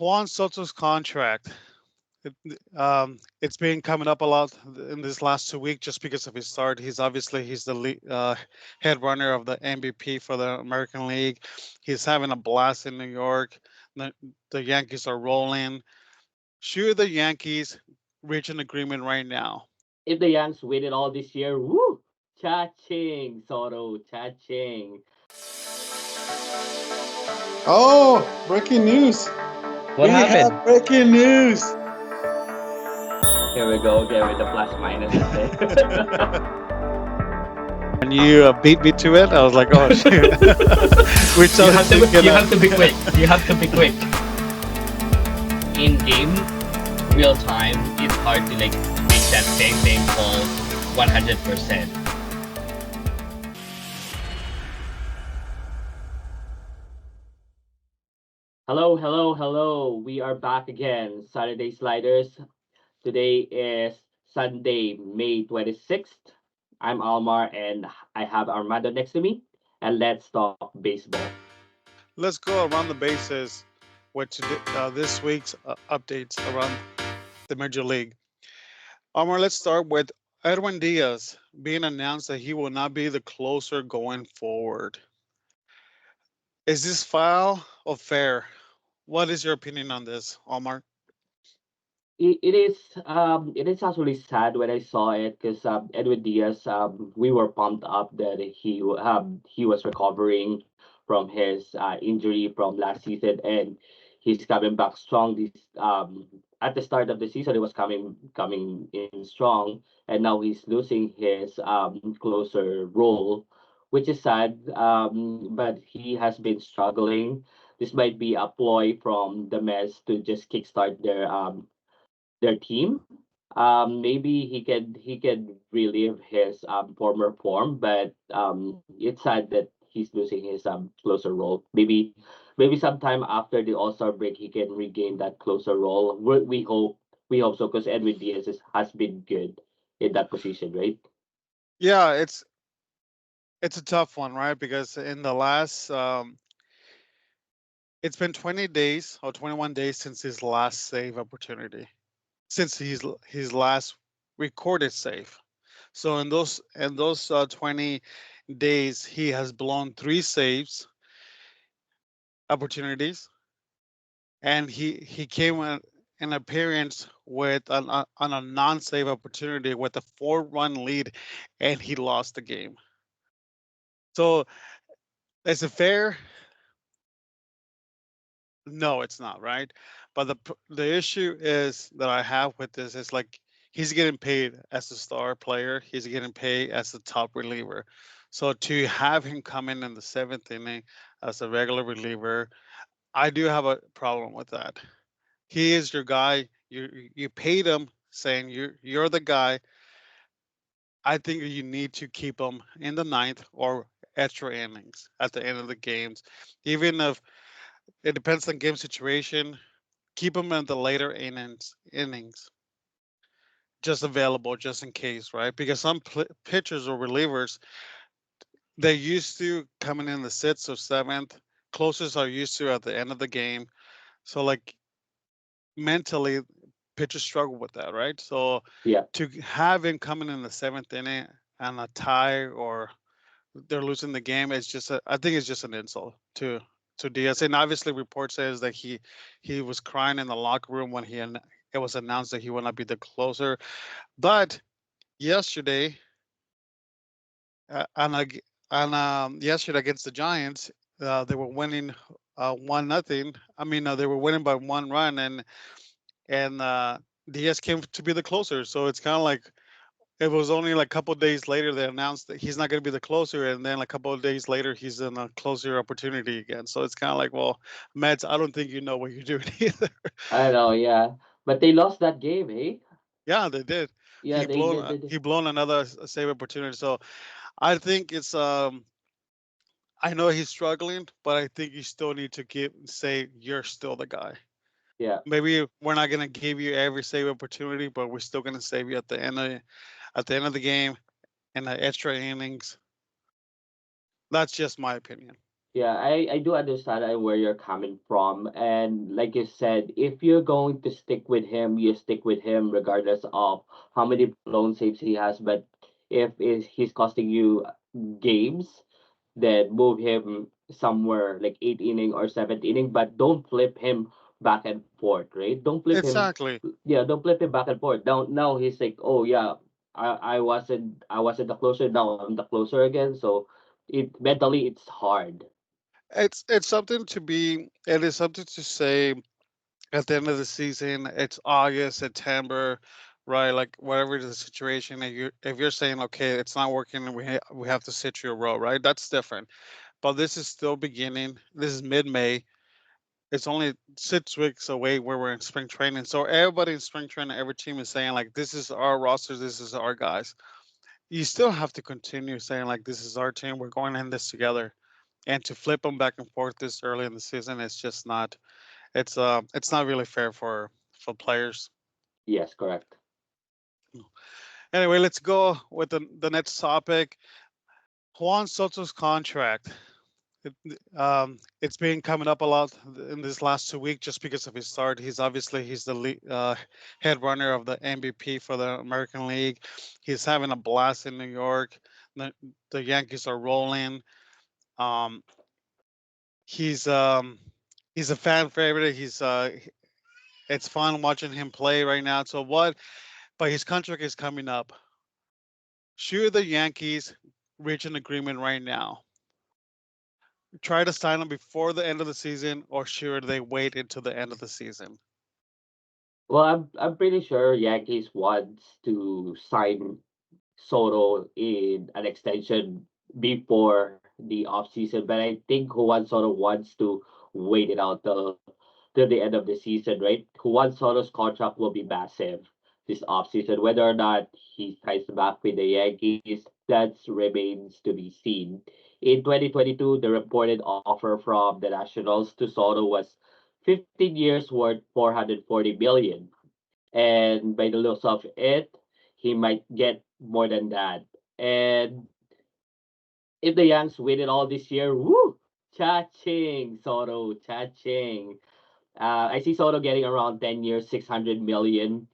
Juan Soto's contract. It's been coming up a lot in this last 2 weeks just because of his start. He's the head runner of the MVP for the American League. He's having a blast in New York. The, the Yankees are rolling. Should the Yankees reach an agreement right now? If the Yanks win it all this year, woo! Cha-ching, Soto, cha-ching. Oh, breaking news. What We have happened? breaking news. Here we go again with the plus minuses there. When you beat me to it, I was like, oh shit. We're You gonna. have to be quick. You have to be quick. In game, real time, it's hard to like make that same call 100%. Hello, hello, hello. We are back again. Saturday Sliders. Today is Sunday, May 26th. I'm Almar and I have Armando next to me. And let's talk baseball. Let's go around the bases with this week's updates around the Major League. Omar, let's start with Edwin Diaz being announced that he will not be the closer going forward. Is this foul or fair? What is your opinion on this, Omar? It is actually sad when I saw it because Edwin Diaz, we were pumped up that he was recovering from his injury from last season, and he's coming back strong. This At the start of the season he was coming in strong, and now he's losing his closer role, which is sad. But he has been struggling. This might be a ploy from the Mets to just kickstart their team. Maybe he could relive his former form, but it's sad that he's losing his closer role. Maybe sometime after the All Star break he can regain that closer role. We hope so because Edwin Diaz has been good in that position, right? Yeah, it's a tough one, right? Because in the last, it's been 20 days or 21 days since his last save opportunity, since his last recorded save. So in those 20 days, he has blown three saves opportunities, and he came an appearance with on a non-save opportunity with a 4-run lead, and he lost the game. So is it fair? No, it's not, right? But the issue is that I have with this is like he's getting paid as a star player. He's getting paid as a top reliever. So to have him come in the seventh inning as a regular reliever, I do have a problem with that. He is your guy. You paid him, saying you're the guy. I think you need to keep him in the ninth or extra innings at the end of the games, even if it depends on game situation. Keep him in the later innings, just available just in case, right? Because some pitchers or relievers, they used to coming in the sixth or seventh. Closers are used to at the end of the game. So like mentally, pitchers struggle with that, right? So Yeah. to have him coming in the seventh inning and a tie or they're losing the game is just I think it's just an insult to Diaz. And obviously, report says that he was crying in the locker room when it was announced that he will not be the closer. But yesterday, uh, and ag- yesterday against the Giants, they were winning 1-0. I mean, they were winning by 1 run, and Diaz came to be the closer. So it's kind of like it was only like a couple of days later they announced that he's not going to be the closer, and then a couple of days later he's in a closer opportunity again. So it's kind of like, well, Mets, I don't think you know what you're doing either. I know, yeah. But they lost that game, eh? Yeah, they did. Yeah, they did. They He did. blown another save opportunity. So I think it's I know he's struggling, but I think you still need to say you're still the guy. Yeah. Maybe we're not gonna give you every save opportunity, but we're still gonna save you at the end of the game in the extra innings. That's just my opinion. Yeah, I do understand where you're coming from. And like you said, if you're going to stick with him, you stick with him regardless of how many blown saves he has. But if he's costing you games, then move him somewhere like eighth inning or seventh inning, but don't flip him back and forth, right? Don't flip him, Exactly. yeah, don't flip him back and forth. Now he's like, oh yeah, I wasn't the closer. Now I'm the closer again. So it mentally it's hard. It's something to be. It is something to say at the end of the season. It's August, September, right? Like whatever the situation, and you if you're saying okay, it's not working, and we have to sit you a row, right? That's different. But this is still beginning. This is mid-May. It's only 6 weeks away where we're in spring training. So everybody in spring training, every team is saying like, this is our roster, this is our guys. You still have to continue saying like, this is our team. We're going in this together. And to flip them back and forth this early in the season, it's just not. It's not really fair for players. Yes, correct. Anyway, let's go with the next topic. Juan Soto's contract. It's been coming up a lot in this last 2 weeks just because of his start. He's the head runner of the MVP for the American League. He's having a blast in New York. The, the Yankees are rolling. Um, he's um, he's a fan favorite. It's fun watching him play right now. So what? But his contract is coming up. Should the Yankees reach an agreement right now? Try to sign him before the end of the season, or should they wait until the end of the season? Well, I'm pretty sure Yankees wants to sign Soto in an extension before the offseason, but I think Juan Soto wants to wait it out till the end of the season, right? Juan Soto's contract will be massive this offseason. Whether or not he signs back with the Yankees, that remains to be seen. In 2022, the reported offer from the Nationals to Soto was 15 years worth 440 million. And by the looks of it, he might get more than that. And if the Yanks win it all this year, woo! Cha-ching, Soto, cha-ching. I see Soto getting around 10 years, 600 million.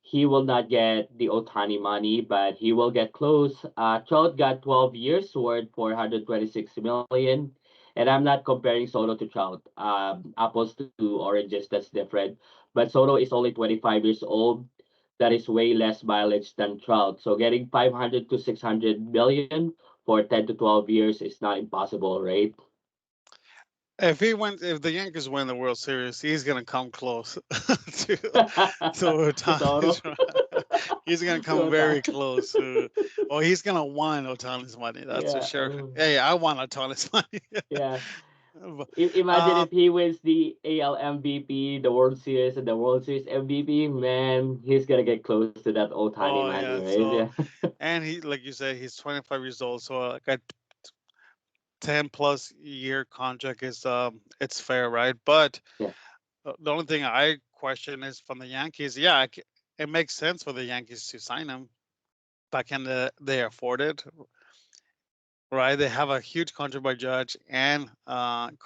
He will not get the Otani money, but he will get close. Trout got 12 years worth 426 million. And I'm not comparing Soto to Trout. Apples to oranges, that's different. But Soto is only 25 years old. That is way less mileage than Trout. So getting 500 to 600 million for 10 to 12 years is not impossible, right? If the Yankees win the World Series, he's gonna come close to to To Otani's. Soto. He's gonna To come very Otani. close. Well, he's gonna want Otani's money. That's for Yeah. sure. Hey, I want Otani's money. Yeah. But, Imagine if um. he wins the AL MVP, the World Series, and the World Series MVP. Man, he's gonna get close to that Otani Oh money, yeah. right? So, Yeah. and he, like you said, he's 25 years old. So like a 10 plus year contract is it's fair, right? But Yeah. the only thing I question is from the Yankees. Yeah, it makes sense for the Yankees to sign him, but can they afford it? Right? They have a huge contract by Judge and Stradum.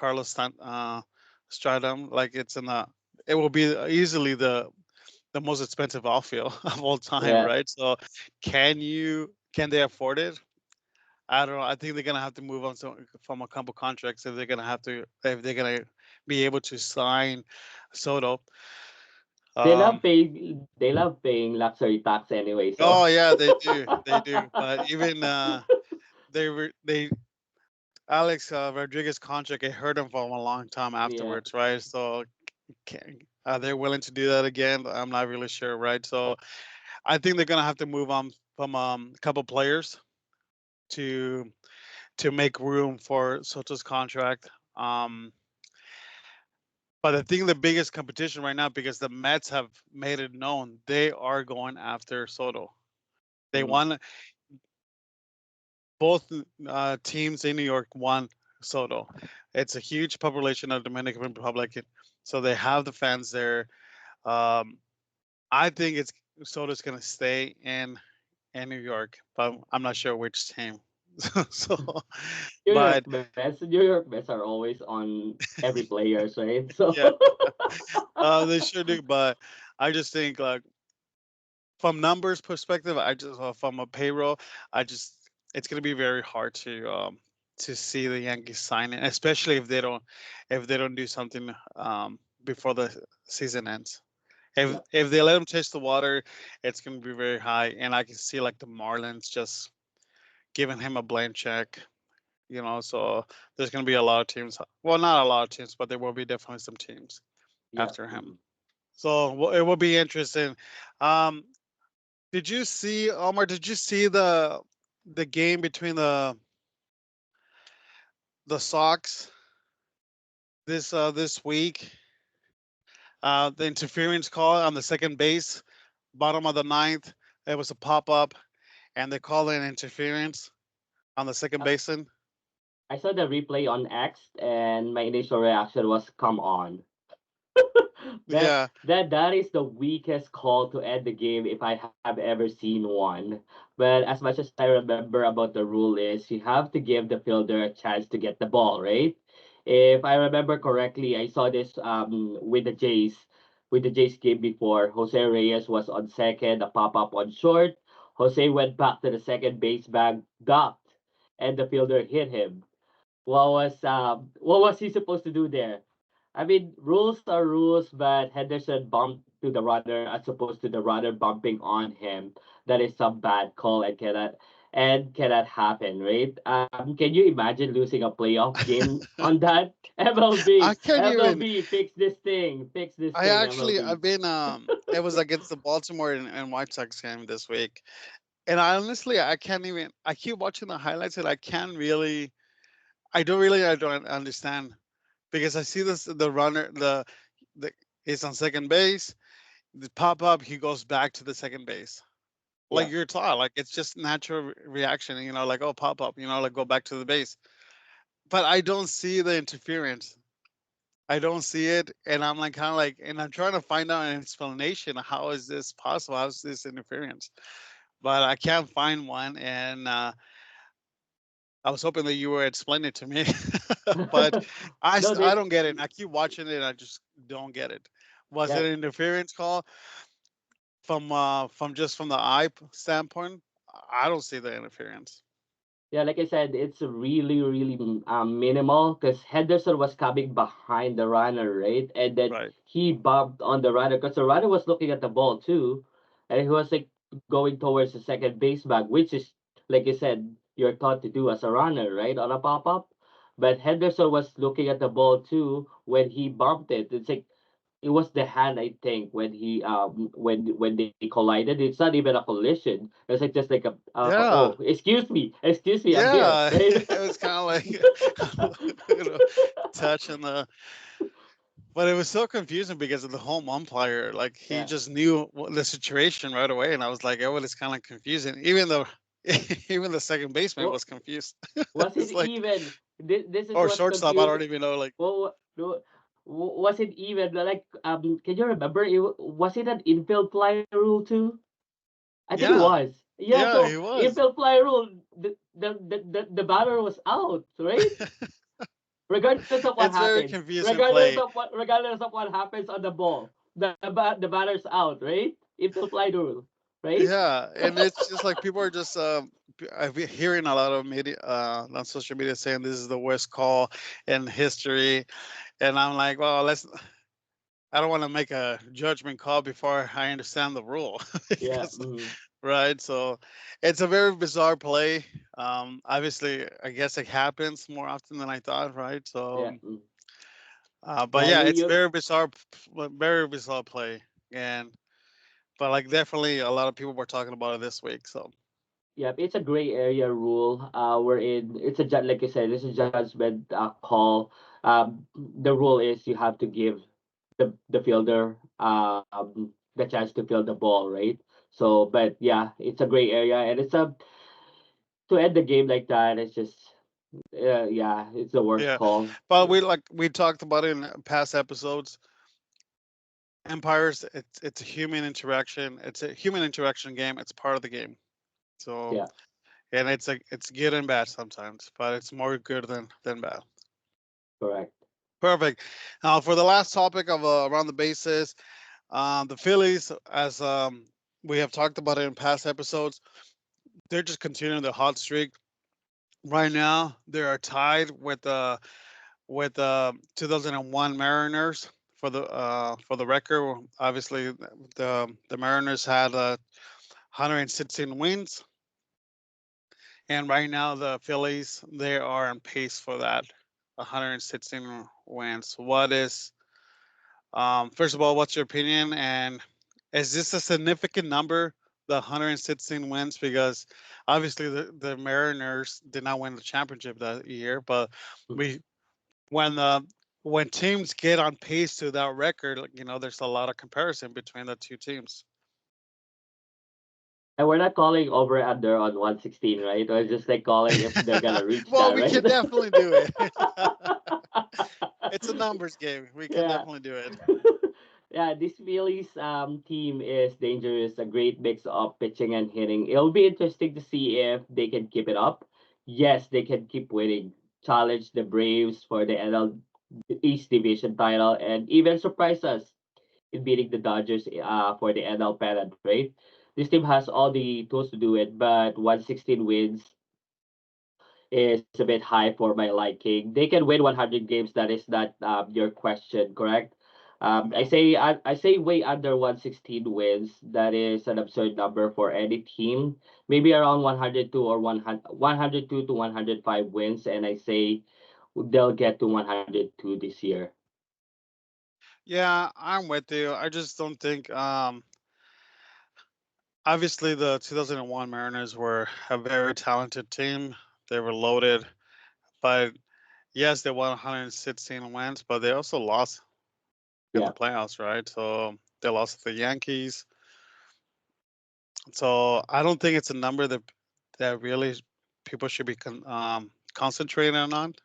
Like it's in the it will be easily the most expensive outfield of all time, Yeah. right? So can they afford it? I don't know. I think they're gonna have to move on from a couple contracts if they're gonna be able to sign Soto. Um, They love paying luxury tax anyway, so oh yeah, they do. But even they Alex Rodriguez contract, it hurt him for a long time yeah. afterwards, right? So are they willing to do that again? I'm not really sure, right? So I think they're gonna have to move on from a couple players to make room for Soto's contract. But I think the biggest competition right now, because the Mets have made it known they are going after Soto. They Mhm. want both teams in New York want Soto. It's a huge population of Dominican Republic, so they have the fans there. Um, I think it's Soto's going to stay in New York, but I'm not sure which team. So, New York but Mets, New York Mets are always on every players, right? So yeah, they should do. But I just think like from numbers perspective, I just from a payroll, I just it's gonna be very hard to see the Yankees sign it, especially if they don't do something before the season ends. yeah, If they let him taste the water, it's gonna be very high, and I can see like the Marlins just giving him a blank check. So there's gonna be a lot of teams. Well, not a lot of teams, but there will be definitely some teams yeah. after him. So it will be interesting. Um, did you see Omar? Did you see the game between the Sox this week? The interference call on the second base, bottom of the ninth. It was a pop up, and they called an interference on the second Uh, baseman. I saw the replay on X, and my initial reaction was, "Come on." Yeah, That is the weakest call to end the game if I have ever seen one. But as much as I remember about the rule is you have to give the fielder a chance to get the ball, right? If I remember correctly, I saw this with the Jays game before. Jose Reyes was on second, a pop up on short. Jose went back to the second base bag, ducked, and the fielder hit him. What was he supposed to do there? I mean, rules are rules, but Henderson bumped to the runner as opposed to the runner bumping on him. That is some bad call and cannot happen, right? Can you imagine losing a playoff game on that? I MLB, can't even. MLB, fix this I thing, actually MLB. I've been it was against the Baltimore and White Sox game this week, and I honestly I can't even. I keep watching the highlights and I can't really. I don't understand because I see this the runner the is on second base. The pop up he goes back to the second base like Yeah, you're taught like it's just natural reaction, like oh pop up, like go back to the base. But I don't see the interference. I don't see it, and I'm like kind of like, and I'm trying to find out an explanation. How is this possible? How is this interference? But I can't find one, and I was hoping that you would explain it to me. But no, I this don't get it. I keep watching it, and I just don't get it. Was it yeah. an interference call from the eye standpoint? I don't see the interference. Yeah, like I said, it's really, really minimal because Henderson was coming behind the runner, right? And then Right. he bumped on the runner because the runner was looking at the ball too, and he was like going towards the second baseman, which is like you said, you're taught to do as a runner, right, on a pop up. But Henderson was looking at the ball too when he bumped it. It's like it was the hand, I think, when they collided. It's not even a collision. It's like just like a oh, Yeah. excuse me, I'm here, Yeah. right? It was kind of like you know, touching the. But it was so confusing because of the home umpire. Like he Yeah. just knew the situation right away, and I was like, "Oh, it's kind of confusing." Even though, even the second baseman Well, was confused. was it It's like, even? This is or what's shortstop. I confusing. don't even know. Like, Well, was it even like Can you remember? Was it an infield fly rule too? I think it yeah, was. Yeah. yeah, So he was. infield fly rule, the batter was out, right? Regardless of what It's very happened, confusing play. regardless of what happens on the ball, the batter's out, right? Infield fly rule, right? Yeah, and it's just like people are just. I've been hearing a lot of media on social media saying this is the worst call in history, and I'm like, well, let's. I don't want to make a judgment call before I understand the rule, Yeah. because right. So it's a very bizarre play. Obviously, I guess it happens more often than I thought, right? So, Yeah. but Yeah. yeah, it's You. very bizarre play, and but like definitely a lot of people were talking about it this week. So Yeah. It's a gray area rule. Wherein it's like you said, it's a judgment call. The rule is you have to give the fielder the chance to field the ball, right? So, but yeah, it's a gray area, and it's a to end the game like that. It's just yeah, it's the worst yeah, call. but we talked about it in past episodes. Empires, it's a human interaction. It's a human interaction game. It's part of the game. So Yeah. and it's good and bad sometimes, but it's more good than bad. Correct. Perfect. Now for the last topic of around the bases, the Phillies, as we have talked about it in past episodes, they're just continuing the hot streak. Right now, they are tied with 2001 Mariners for the record. Obviously, the Mariners had 116 wins, and right now the Phillies they are on pace for that 116 wins. First of all, what's your opinion, and is this a significant number? The 116 wins, because obviously the Mariners did not win the championship that year, but we when when teams get on pace to that record, like, there's a lot of comparison between the two teams. And we're not calling over under on 116, right? Or just like calling if they're gonna reach Well, that, we right? can definitely do it. It's a numbers game. We can Yeah. definitely do it. Yeah, this Phillies team is dangerous, a great mix of pitching and hitting. It'll be interesting to see if they can keep it up. Yes, they can keep winning, challenge the Braves for the NL East Division title, and even surprise us in beating the Dodgers for the NL pennant, right? This team has all the tools to do it, but 116 wins is a bit high for my liking. They can win 100 games. That is not your question, correct? I No. say I say way under 116 wins. That is an absurd number for any team. Maybe around 102 or 100, 102 to 105 wins, and I say they'll get to 102 this year. Yeah, I'm with you. I just don't think. Obviously, the 2001 Mariners were a very talented team. They were loaded, but yes, they won 116 wins, but they also lost in the Yeah, playoffs, right? So they lost to the Yankees. So I don't think it's a number that really people should be concentrating on,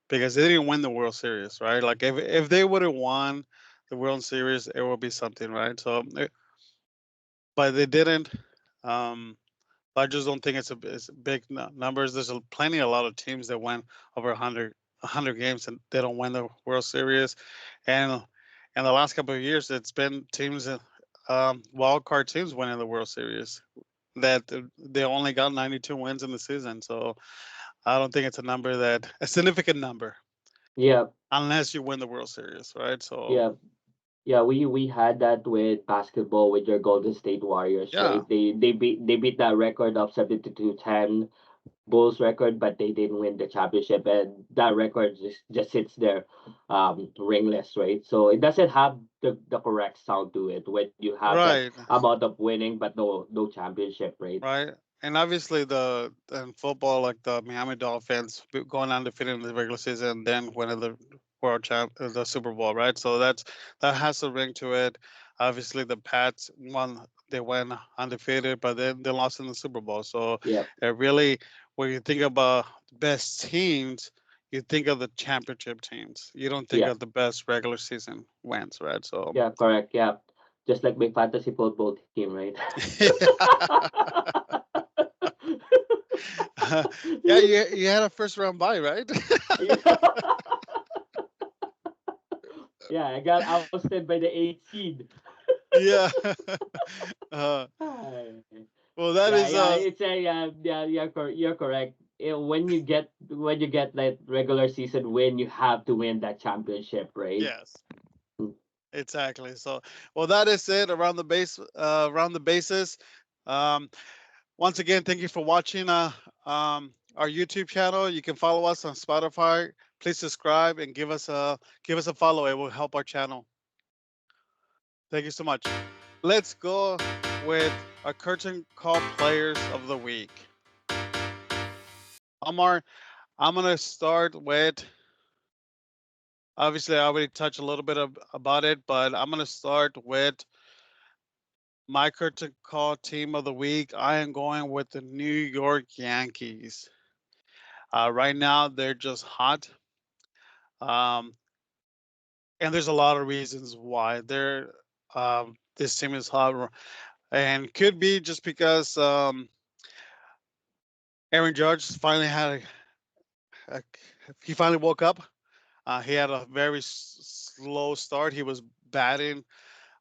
because they didn't win the World Series, right? Like if they would have won the World Series, it would be something, right? So, but they didn't. Um, I just don't think it's big numbers. There's plenty, a lot of teams that win over 100 games and they don't win the World Series. And in the last couple of years, it's been teams, wild card teams winning the World Series. That they only got 92 wins in the season. So I don't think it's a significant number yeah, unless you win the World Series, right? So yeah. Yeah, we had that with basketball with your Golden State Warriors, yeah, right? They beat that record of 72-10 Bulls record, but they didn't win the championship, and that record just sits there, ringless, right? So it doesn't have the correct sound to it when you have that right. amount of winning but no championship, right? Right. And obviously, the in football, like the Miami Dolphins going undefeated in the regular season, then winning the the Super Bowl, right? So that has a ring to it. Obviously, the Pats won; they went undefeated, but then they lost in the Super Bowl. So Yeah, it really, when you think about the best teams, you think of the championship teams. You don't think yeah, of the best regular season wins, right? So yeah, correct, yeah. Just like my fantasy football team, right? yeah, you had a first round bye, right? Yeah. Yeah, I got ousted by the eighth seed. Yeah. uh, Ay. well, that Yeah, is yeah, it's a yeah, you're correct. When you get that regular season win, you have to win that championship, right? yes, exactly. So, well, that is it around the bases. Um, Once again, thank you for watching our YouTube channel. You can follow us on Spotify. Please subscribe and give us a follow. It will help our channel. Thank you so much. Let's go with our curtain call players of the week. Omar, I'm gonna start with. Obviously, I already touched a little bit about it, but I'm gonna start with my curtain call team of the week. I am going with the New York Yankees. Right now, they're just hot, um, and there's a lot of reasons why this team is hot, and could be just because Aaron Judge finally had a he finally woke up. He had a very slow start. He was batting,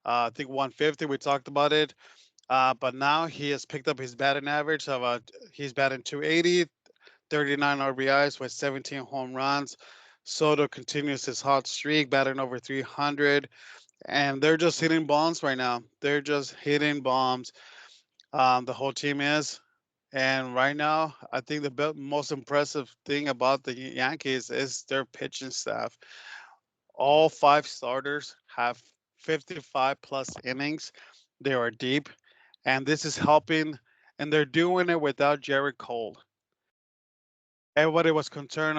I think 150. We talked about it. But now he has picked up his batting average of he's batting 280, 39 RBIs with 17 home runs. Soto continues his hot streak, batting over 300, and they're just hitting bombs right now. They're just hitting bombs. The whole team is. And right now, I think the most impressive thing about the Yankees is their pitching staff. All five starters have 55 plus innings. They are deep, and this is helping. And they're doing it without Jared Cole. Everybody was concerned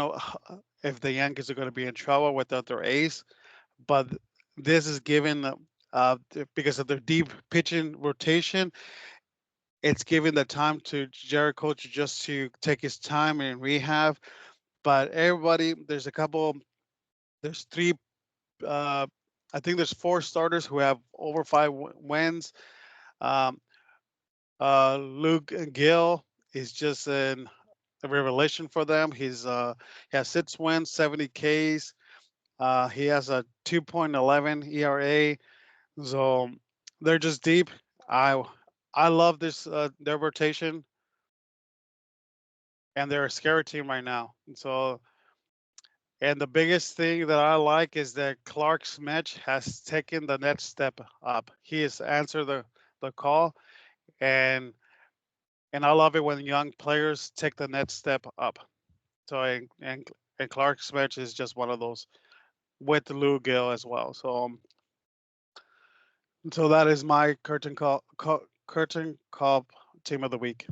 if the Yankees are going to be in trouble without their ace, but this is given because of their deep pitching rotation. It's giving the time to Jared Cole to just to take his time in rehab. But everybody, there's three uh, I think there's four starters who have over five wins. Um, Luke Gill is just a revelation for them. He has 6 wins, 70 Ks. He has a 2.11 ERA. So they're just deep. I I love this their rotation, and they're a scary team right now. So and the biggest thing that I like is that Clark Smith has taken the next step up. He has answered the call, and I love it when young players take the next step up. So and Clark Smith is just one of those with Lou Gill as well. So that is my curtain call team of the week.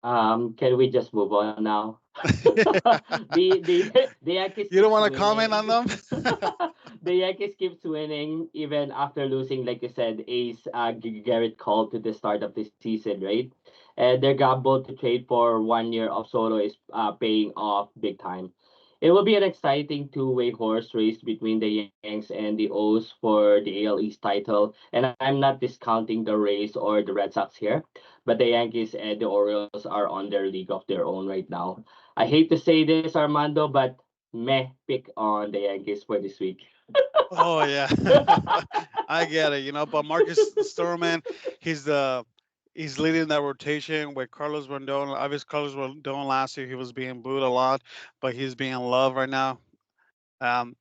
Can we just move on now? The Yankees You don't keeps want to comment on winning. them? The Yankees keeps winning even after losing, like you said, Ace Garrett Cole to the start of the season, right? And their gamble to trade for 1 year of Soto is paying off big time. It will be an exciting two-way horse race between the Yanks and the O's for the AL East title, and I'm not discounting the Rays or the Red Sox here, but the Yankees and the Orioles are on their league of their own right now. I hate to say this, Armando, but meh pick on the Yankees for this week. Oh yeah, I get it. But Marcus Sturman, he's the he's leading that rotation with Carlos Rondon. Obviously, Carlos Rondon last year he was being booed a lot, but he's being loved right now.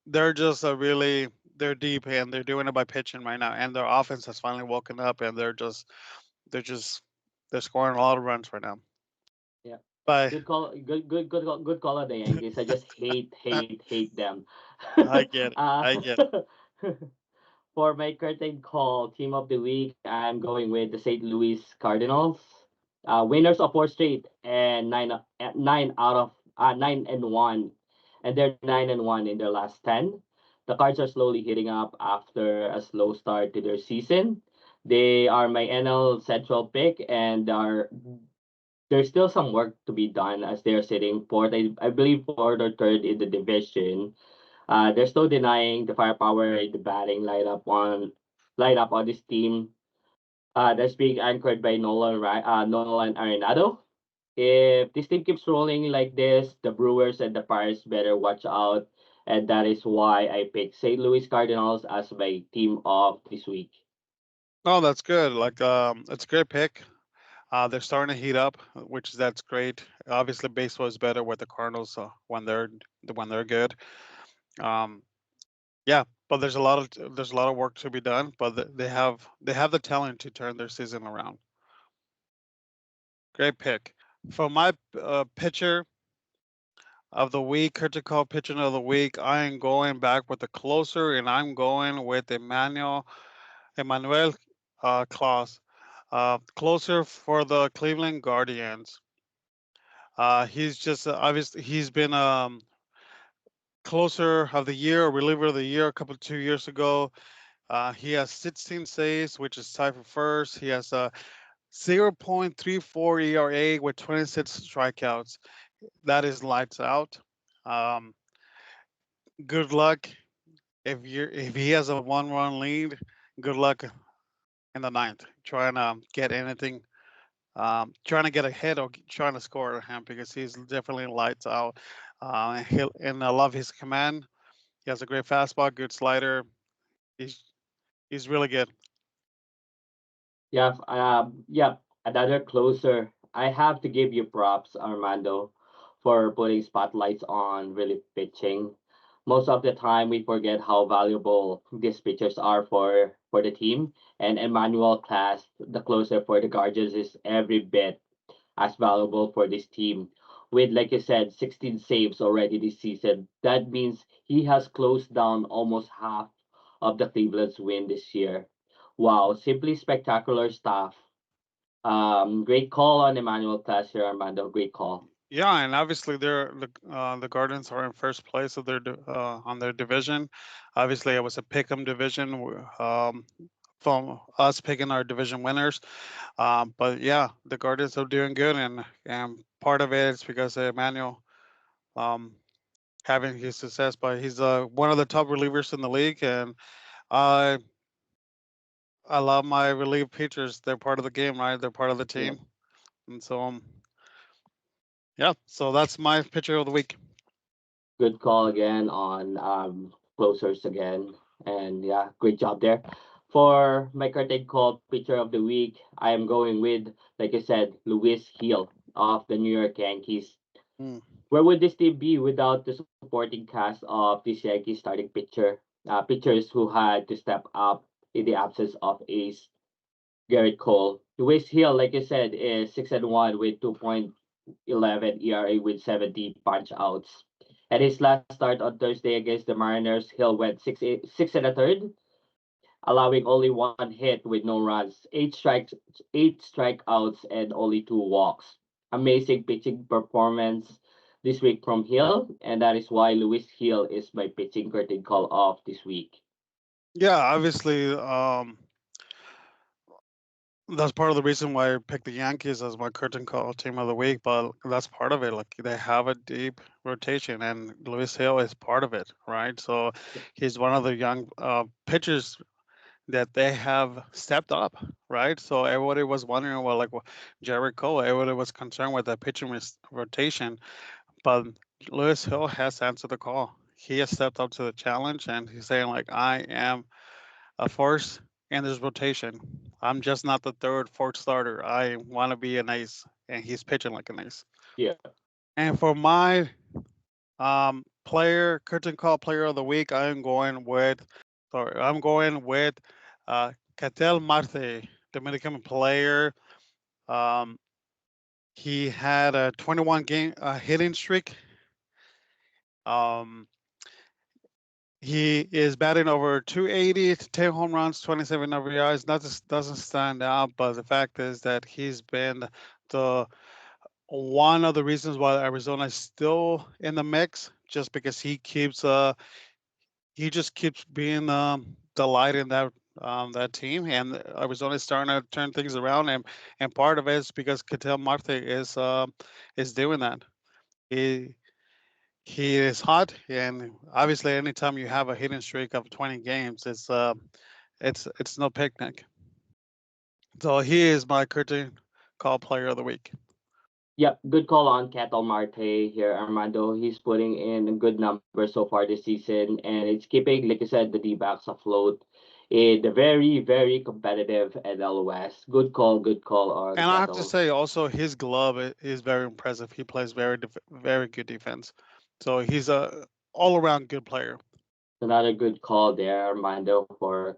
They're just a really they're deep and they're doing it by pitching right now, and their offense has finally woken up, and they're just they're scoring a lot of runs right now. Yeah. But Good call on the Yankees. I just hate them. I get it. uh, I get it. for my curtain call team of the week, I'm going with the St. Louis Cardinals. Winners of four straight and nine and one, and they're 9-1 in their last 10. The Cards are slowly heating up after a slow start to their season. They are my NL Central pick, and there's still some work to be done as they're sitting fourth, I believe fourth or third in the division. They're still denying the firepower in the batting lineup on this team. That's being anchored by Nolan Arenado. If this team keeps rolling like this, the Brewers and the Pirates better watch out. And that is why I picked St. Louis Cardinals as my team of this week. Oh, that's good. Like it's a great pick. They're starting to heat up, which that's great. Obviously, baseball is better with the Cardinals when they're good. Um, yeah, but there's a lot of work to be done. But they have the talent to turn their season around. Great pick. For my pitcher of the week, critical pitcher of the week, I am going back with the closer, and I'm going with Emmanuel Claus, closer for the Cleveland Guardians. He's just obviously he's been closer of the year, reliever of the year, a couple 2 years ago. He has 16 saves, which is tied for first. He has a 0.34 ERA with 26 strikeouts. That is lights out. Um, Good luck if he has a 1-run lead. Good luck in the ninth trying to get anything trying to get a hit or trying to score him because he's definitely lights out. And I love his command. He has a great fastball, good slider. He's he's really good. Yeah, yeah, another closer. I have to give you props, Armando, for putting spotlights on relief pitching. Most of the time, we forget how valuable these pitchers are for the team. And Emmanuel Class, the closer for the Guardians, is every bit as valuable for this team. With, like you said, 16 saves already this season, that means he has closed down almost half of the Cleveland's win this year. Wow, simply spectacular stuff. Great call on Emmanuel Class here, Armando. Great call. Yeah, and obviously the Guardians are in first place of on their division. Obviously, it was a pick'em division from us picking our division winners. But yeah, the Guardians are doing good, and part of it is because of Emmanuel um, having his success. But he's one of the top relievers in the league, and I I love my relief pitchers. They're part of the game, right? They're part of the Yeah, team, and so yeah. So that's my pitcher of the week. good call again on closers again. And yeah, great job there. For my curtain call pitcher of the week, I am going with, like I said, Luis Hill of the New York Yankees. Mm. Where would this team be without the supporting cast of this Yankees starting pitchers who had to step up in the absence of ace Garrett Cole? Luis Hill, like I said, is 6-1 with 2.11 ERA with 70 punch outs. At his last start on Thursday against the Mariners, Hill went 6 and a third, allowing only one hit with no runs, eight strikeouts, and only two walks. Amazing pitching performance this week from Hill, and that is why Luis Hill is my pitching curtain call of this week. Yeah, obviously, that's part of the reason why I picked the Yankees as my curtain call team of the week. But that's part of it. Like they have a deep rotation, and Luis Hill is part of it, right? So he's one of the young pitchers that they have stepped up, right? So everybody was wondering, well, like Jared Cole, everybody was concerned with the pitching rotation, but Luis Hill has answered the call. He has stepped up to the challenge, and he's saying like, I am a force in this rotation. I'm just not the third, fourth starter. I want to be an ace, and he's pitching like an ace. Yeah, And for my curtain call player of the week, I'm going with Catel Marte, Dominican player. Um, he had a 21 game hitting streak. Um, he is batting over 280 to 10 home runs, 27 RBIs. That just doesn't stand out, but the fact is that he's been the one of the reasons why Arizona is still in the mix, just because he just keeps being the light in that team, and Arizona is starting to turn things around, and part of it is because Ketel Marte is doing that. He he is hot, and obviously, anytime you have a hitting streak of 20 games, it's no picnic. So he is my curtain call player of the week. yep, good call on Ketel Marte here, Armando. He's putting in a good number so far this season, and it's keeping, like you said, the D-backs afloat in the very, very competitive NL West. Good call on And I have to Ketel. say, also his glove is very impressive. He plays very good defense. So he's a all around good player. Another good call there, Armando, for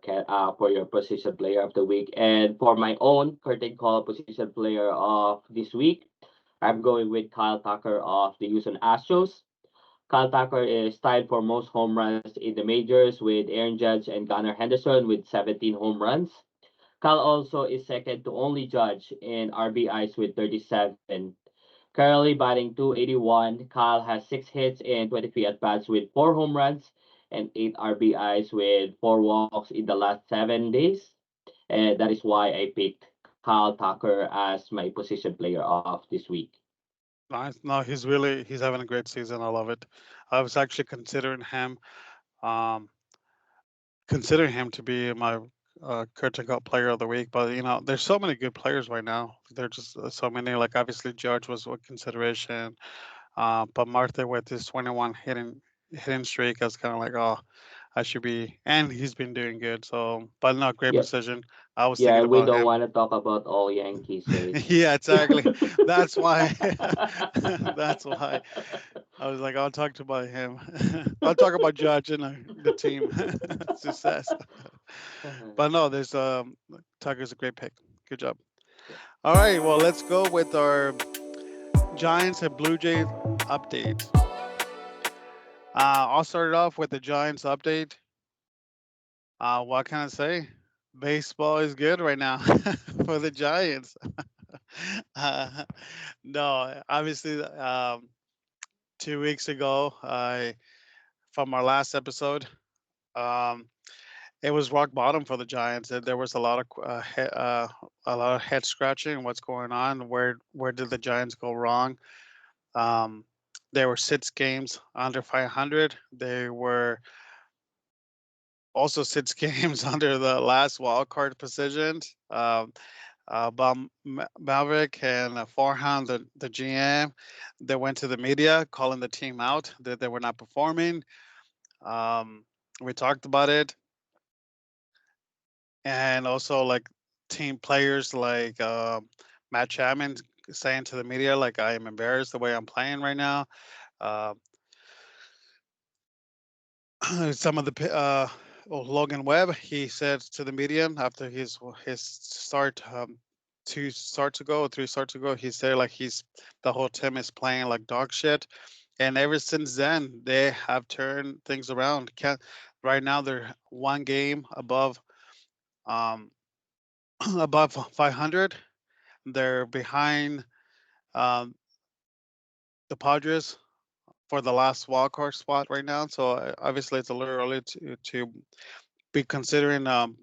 your position player of the week. And for my own curtain call position player of this week, I'm going with Kyle Tucker of the Houston Astros. Kyle Tucker is tied for most home runs in the majors with Aaron Judge and Gunnar Henderson with 17 home runs. Kyle also is second to only Judge in RBIs with 37. Currently batting 281, Kyle has 6 hits and 23 at bats with 4 home runs and 8 RBIs with 4 walks in the last 7 days. And that is why I picked Kyle Tucker as my position player of this week. Nice. No, he's having a great season. I love it. I was actually um considering him to be my Curtin Cup Player of the Week. But there's so many good players right now. There's just so many. Like obviously Judge was a consideration, but Marte with his 21 hitting streak, I was kind of like, oh, I should be. And he's been doing good. So, but no, great Yeah, precision. I was yeah, thinking we about don't him. want to talk about all Yankees, right? Yeah, exactly. That's why. That's why I was like, I'll talk to about him. I'll talk about Judge and the team success. But no, there's Tucker's a great pick. Good job. Yeah. All right, well, let's go with our Giants and Blue Jays update. I'll start it off with the Giants update. What can I say? Baseball is good right now for the Giants. uh, no, obviously, 2 weeks ago, from our last episode, um, it was rock bottom for the Giants. There was a lot of a lot of head scratching. What's going on? Where did the Giants go wrong? Um, there were 6 games under 500. They were also 6 games under the last wild card position. Maverick and Farhan, the GM, they went to the media calling the team out that they were not performing. Um, we talked about it, and also like team players like Matt Chapman saying to the media like, I am embarrassed the way I'm playing right now. Uh, some of the Logan Webb, he said to the media after his start, 2 starts ago, 3 starts ago, he said like he's the whole team is playing like dog shit, and ever since then they have turned things around. Can Right now they're 1 game above um above 500. They're behind um, the Padres for the last wild card spot right now. So obviously it's a little early to be considering the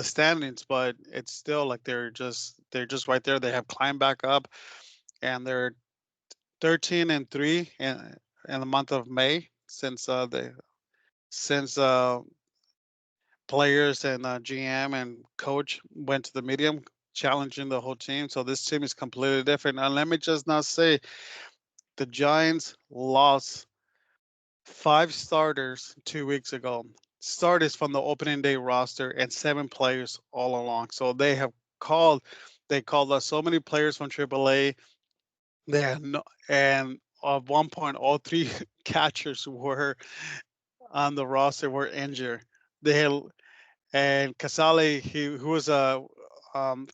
standings, but it's still like they're just right there. They have climbed back up, and they're 13-3 in the month of May since players and GM and coach went to the medium challenging the whole team. So this team is completely different. And let me just not say the Giants lost 5 starters 2 weeks ago. Starters from the opening day roster and 7 players all along. So called they called us so many players from AAA. They had no, and at one point all three catchers were on the roster were injured. They had and Casale, who was a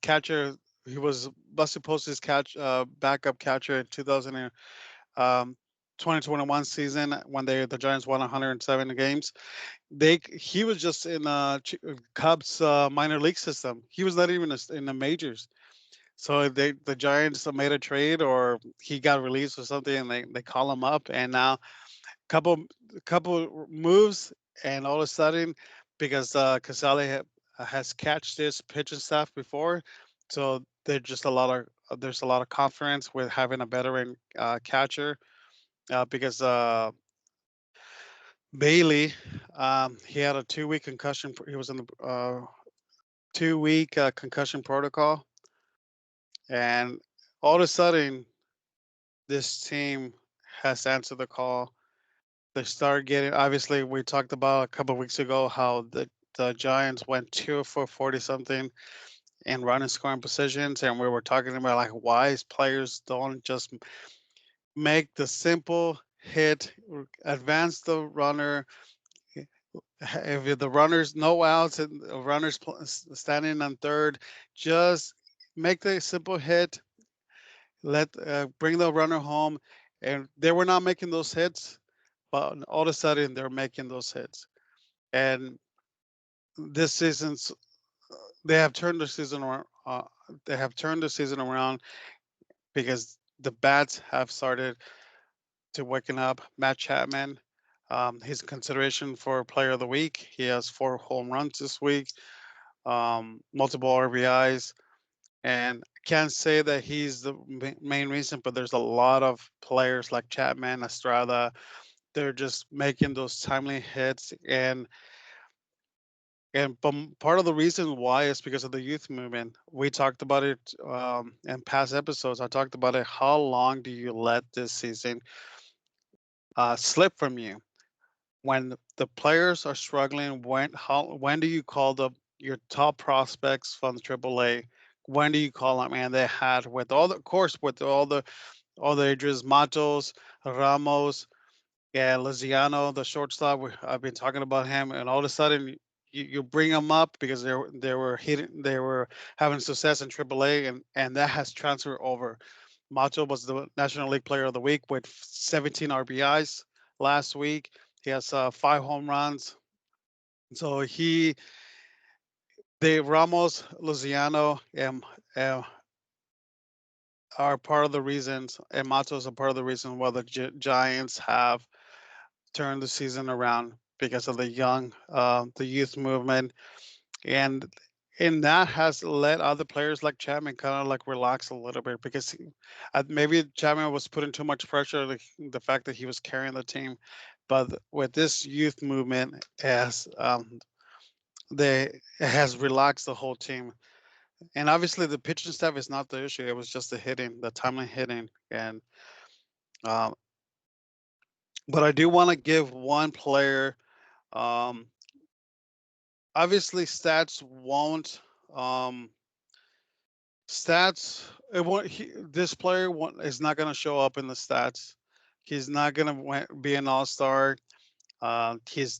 catcher, he was supposed to catch backup catcher in 2021 season when the Giants won 107 games. He was just in Cubs minor league system. He was not even in the majors. So the Giants made a trade or he got released or something, and they call him up, and now couple couple moves, and all of a sudden, because Casale has catched this pitching staff before, so there's a lot of confidence with having a veteran catcher, because Bailey, he had a 2 week concussion. He was in the 2 week concussion protocol, and all of a sudden, this team has answered the call. They start getting. Obviously, we talked about a couple of weeks ago how the Giants went 2 for 40 something in running scoring positions, and we were talking about like why players don't just make the simple hit, advance the runner. If the runners no outs and the runners standing on third, just make the simple hit. Bring the runner home, and they were not making those hits, but all of a sudden they're making those hits. And this season's they have turned the season around. They have turned the season around because the bats have started to waken up. Matt Chapman, his consideration for Player of the Week. He has 4 home runs this week, multiple RBIs, and I can't say that he's the main reason, but there's a lot of players like Chapman, Estrada. They're just making those timely hits, and And part of the reason why is because of the youth movement. We talked about it in past episodes. I talked about it. How long do you let this season slip from you? When the players are struggling, when do you call your top prospects from the AAA? When do you call them? And they had with all the, of course, with all the ages, Matos, Ramos, yeah, Lozano, the shortstop. I've been talking about him, and all of a sudden you bring them up because they were having success in AAA, and that has transferred over. Macho was the National League Player of the Week with 17 RBIs last week. He has 5 home runs. So the Ramos, Luciano, um, are part of the reasons, and Matos are part of the reason why the Giants have turned the season around because of the youth movement, and that has let other players like Chapman kind of like relax a little bit because maybe Chapman was putting too much pressure, like the fact that he was carrying the team, but with this youth movement has they it has relaxed the whole team, and obviously the pitching staff is not the issue. It was just the timely hitting, and um, but I do want to give one player. Um, Obviously, um, stats. It won't. This player is not going to show up in the stats. He's not going to be an all star. He's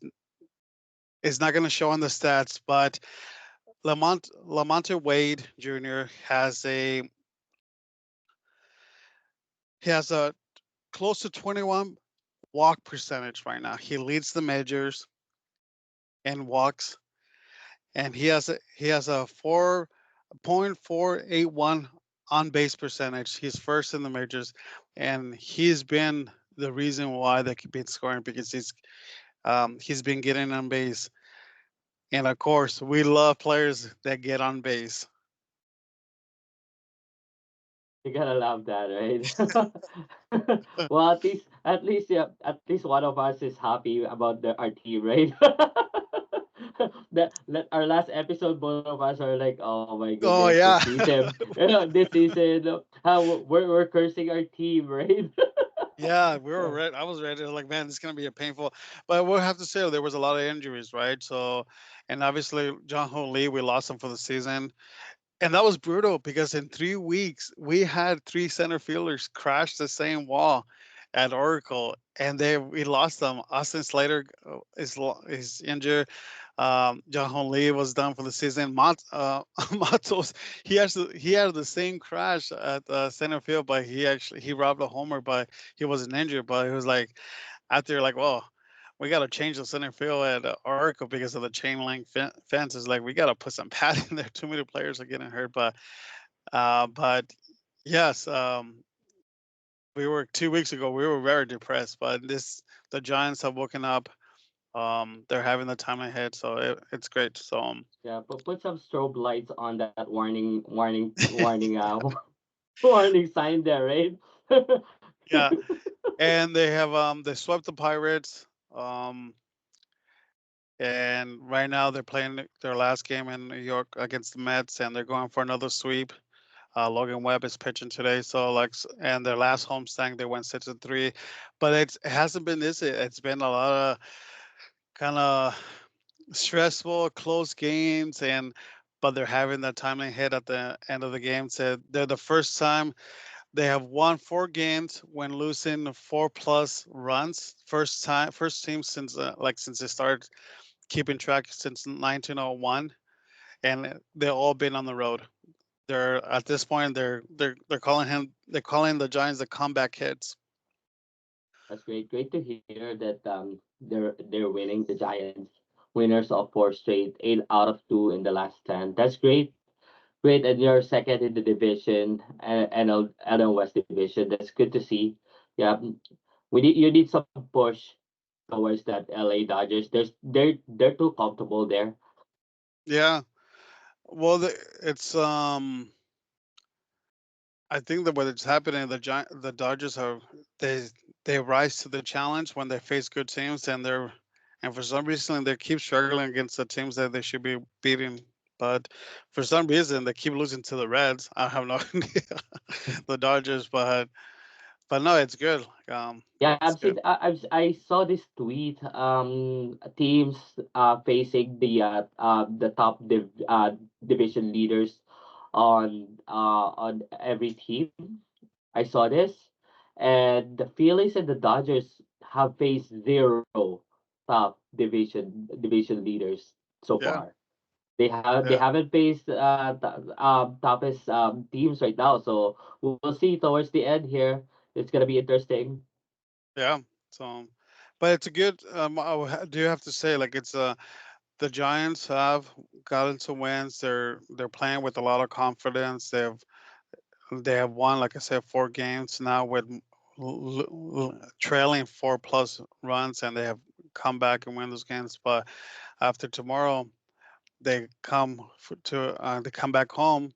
is not going to show on the stats. But Lamonte Wade Jr. has a close to 21 walk percentage right now. He leads the majors in walks, and he has a 4.481 on base percentage. He's first in the majors, and he's been the reason why they keep been scoring because he's been getting on base. And of course, we love players that get on base. You gotta love that, right? Well, yeah, at least one of us is happy about our team, right? That our last episode, both of us are like, oh my goodness, Oh this yeah, season, this season, we're cursing our team, right? yeah, we were ready. I was ready. Like, man, this is gonna be a painful. But we'll have to say there was a lot of injuries, right? So, and obviously John Ho Lee, we lost him for the season. And that was brutal because in 3 weeks we had three center fielders crash the same wall at Oracle, and we lost them. Austin Slater is injured. John Hon Lee was done for the season. Matos, he had the same crash at center field, but he robbed a homer, but he wasn't injured. But he was like after like, well, we got to change the center field at Oracle because of the chain link fence. It's like we got to put some padding there. Too many players are getting hurt, but yes, we were 2 weeks ago. We were very depressed, but the Giants have woken up. They're having the time ahead, so it's great. So Yeah, but put some strobe lights on that warning, warning sign there, right? yeah, and they swept the Pirates. Um, and right now they're playing their last game in New York against the Mets, and they're going for another sweep. Logan Webb is pitching today, so and their last homestand they went 6-3, but it hasn't been easy. It's been a lot of kind of stressful, close games, but they're having that timely hit at the end of the game. So they're the first time they have won 4 games when losing 4+ runs. First team since since they started keeping track since 1901, and they've all been on the road. They're at this point they're calling the Giants the comeback hits. That's great. Great to hear that they're winning, the Giants. Winners of four straight, 8 out of 2 in the last 10. That's great. Great, and you're second in the division, NL West division. That's good to see. Yeah, you need some push towards that LA Dodgers. They're too comfortable there. Yeah. Well, it's I think that what it's happening, the Dodgers they rise to the challenge when they face good teams, and and for some reason they keep struggling against the teams that they should be beating. But for some reason they keep losing to the Reds. I have no idea. The Dodgers, but no, it's good. Yeah, It's good. I saw this tweet. Teams facing the top division leaders on every team. I saw this, and the Phillies and the Dodgers have faced zero top division leaders so Yeah, far. They yeah, haven't faced toughest teams right now. So we'll see towards the end here. It's gonna be interesting. yeah. So, but it's a good. Do you have to say like it's the Giants have gotten some wins. They're playing with a lot of confidence. They have won, like I said, 4 games now with trailing 4+ runs, and they have come back and win those games. But after tomorrow, they come back home.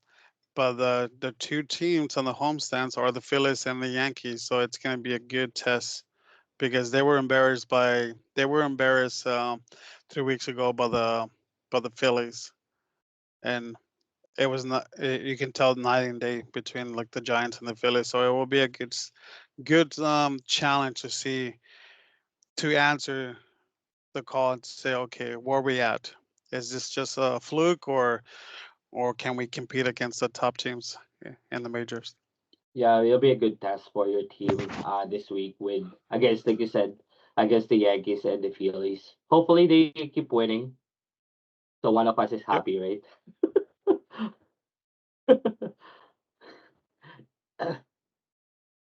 But the two teams on the homestands are the Phillies and the Yankees, so it's going to be a good test because they were embarrassed 3 weeks ago by the Phillies, and it was not. You can tell night and day between like the Giants and the Phillies, so it will be a good challenge to see to answer the call and say, okay, where are we at? Is this just a fluke, or can we compete against the top teams in the majors? Yeah, it'll be a good test for your team this week with against like you said against the Yankees and the Phillies. Hopefully they keep winning, so one of us is Yep. happy, right?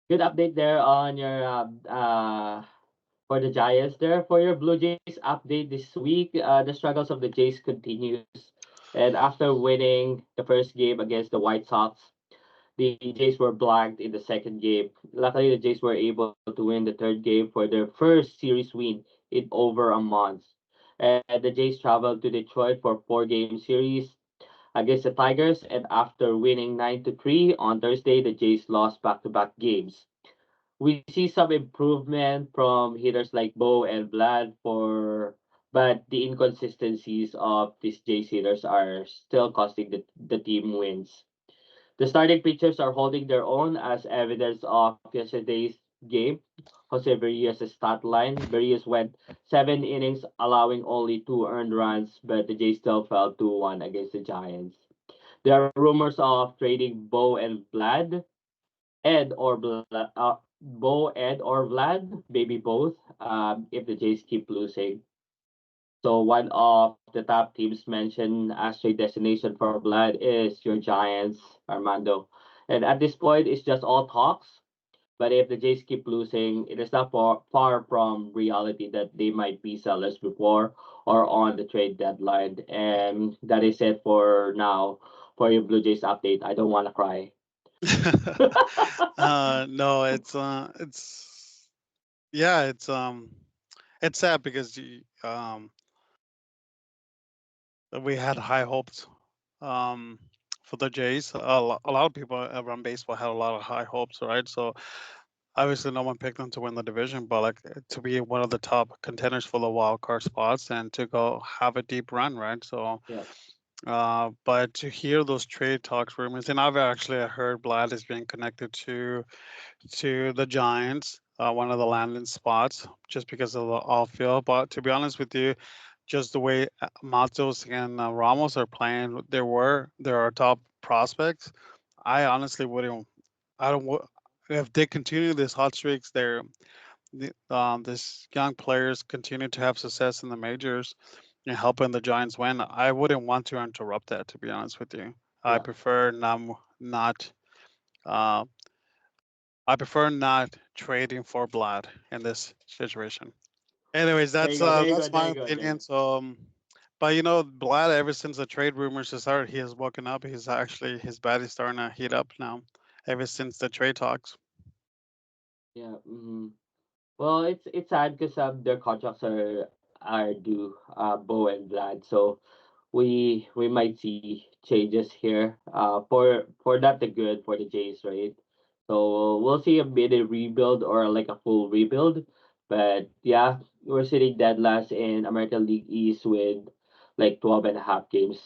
Good update there on your for the Giants there. For your Blue Jays update this week, the struggles of the Jays continues. And after winning the first game against the White Sox, the Jays were blanked in the second game. Luckily, the Jays were able to win the third game for their first series win in over a month. And the Jays traveled to Detroit for 4 game series against the Tigers. And after winning 9-3 on Thursday, the Jays lost back-to-back games. We see some improvement from hitters like Bo and Vlad but the inconsistencies of these Jays hitters are still costing the team wins. The starting pitchers are holding their own as evidence of yesterday's game. Jose Barrios' stat line. Barrios went 7 innings, allowing only 2 earned runs, but the Jays still fell 2-1 against the Giants. There are rumors of trading Bo Ed or Vlad, maybe both, if the Jays keep losing. So one of the top teams mentioned as trade destination for Vlad is your Giants, Armando. And at this point, it's just all talks. But if the Jays keep losing, it is not far from reality that they might be sellers before or on the trade deadline. And that is it for now for your Blue Jays update. I don't want to cry. No, it's yeah, it's sad because we had high hopes um for the Jays. A lot of people around baseball had a lot of high hopes, right? So obviously no one picked them to win the division, but like to be one of the top contenders for the wild card spots and to go have a deep run, right? So Yeah. but to hear those trade talks rumors, and I've actually heard Vlad is being connected to the Giants, one of the landing spots, just because of the off field. But to be honest with you, just the way Matos and Ramos are playing, there are top prospects. I honestly wouldn't. I don't. If they continue this hot streaks, this young players continue to have success in the majors and helping the Giants win. I wouldn't want to interrupt that. To be honest with you, I Yeah. prefer not. Uh, I prefer not trading for blood in this situation. Anyways, Very good. Very that's good. my Very good opinion. there. So, but you know, Vlad, ever since the trade rumors started, he has woken up. His bat is starting to heat up now. Ever since the trade talks. Yeah. Well, it's sad because their contracts are due, Bo and Vlad. So we might see changes here. For not the good for the Jays, right? So we'll see a mini rebuild or like a full rebuild. But yeah, we're sitting dead last in American League East with like 12 and a half games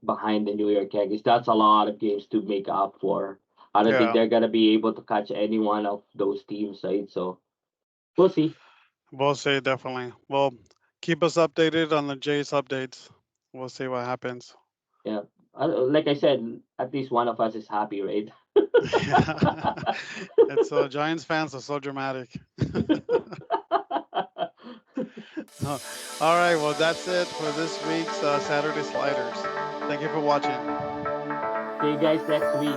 behind the New York Yankees. That's a lot of games to make up for. I don't think Yeah, they're gonna be able to catch any one of those teams, right? So we'll see. we'll see definitely. Well, keep us updated on the Jays updates. We'll see what happens. Yeah. Like I said, at least one of us is happy, right? Yeah, it's Giants fans are so dramatic. All right, well that's it for this week's Saturday Sliders. Thank you for watching. See you guys next week.